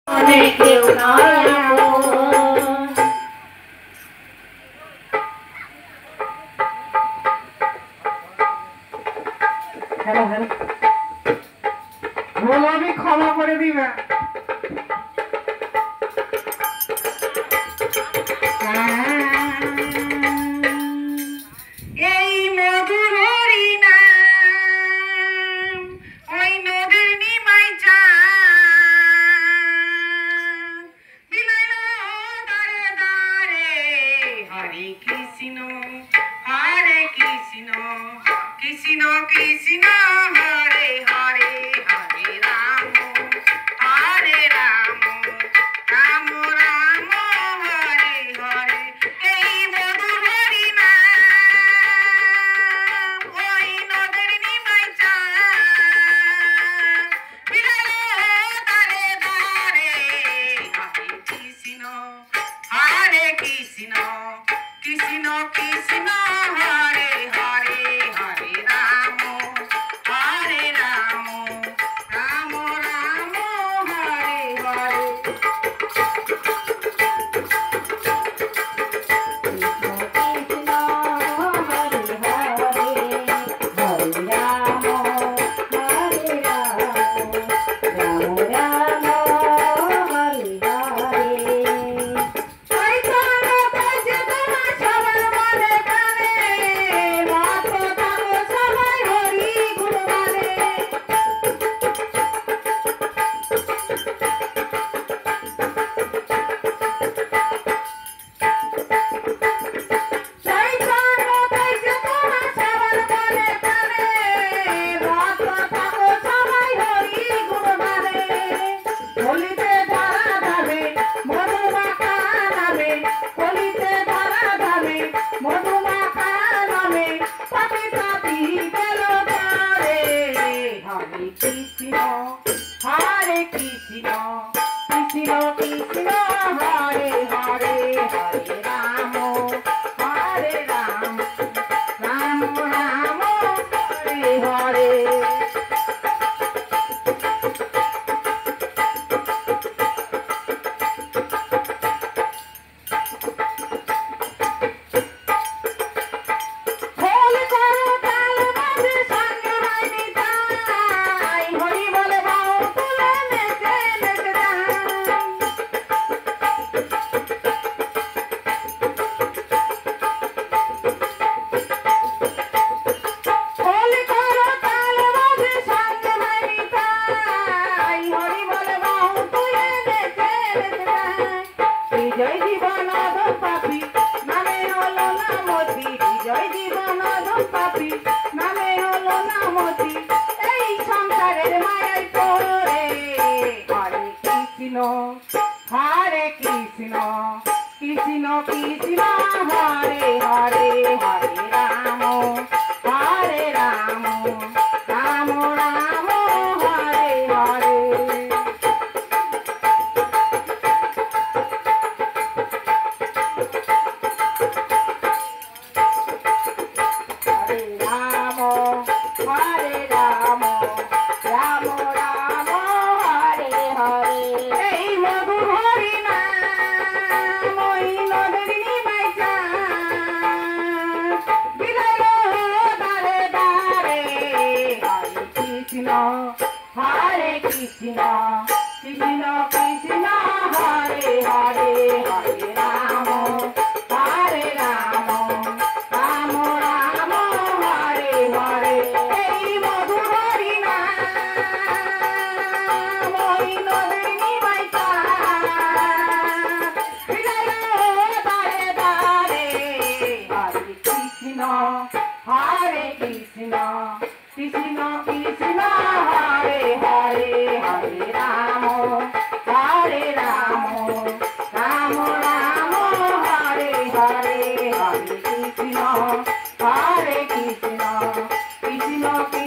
কেউ নয় hello hello বলো আমি ক্ষমা করে দিবে এই মধুর হরিনাম ওই নদীর নিমাই চান বিলাইল দারে দারে হরে কৃষ্ণ কৃষ্ণ কৃষ্ণ কৃষ্ণ হরে হরে হরে রাম রাম রাম হরে হরে এই মধুর হরিনাম ওই নদীর নিমাই চান বিলাইল দারে দারে হরে Krishna Krishna Krishna Krishna Hare Hare Hare Ram Ram Ram Ram Hare Hare Hare Krishna, Krishna Krishna, Hare Hare, Hare Rama, Hare Rama, Rama Rama, Hare Hare. জয় জীবনাদ পাপি নামে হলো নামতি জয় জীবনাদ পাপি নামে হলো নামতি এই সংসারের মায়ায় পড়ে হরে Krishna Krishna Krishna Hare Hare Hare Ram Ram Ram Ram Hare Hare Hare Rama, Rama Rama, Hare Hare. Ei madhur harinam, oi nodar nimai chan, bilailo dare dare. Hare Krishna, Krishna Krishna, Hare Hare, Hare Rama, Hare Rama, Rama Rama, Hare Hare. Ei madhur harinam, oi nodar nimai chan, bilailo dare dare. Hare Krishna, Krishna Krishna, Hare Hare, Hare Rama, Hare Rama, Rama Rama, Hare Hare, Hare Krishna, Krishna Krishna.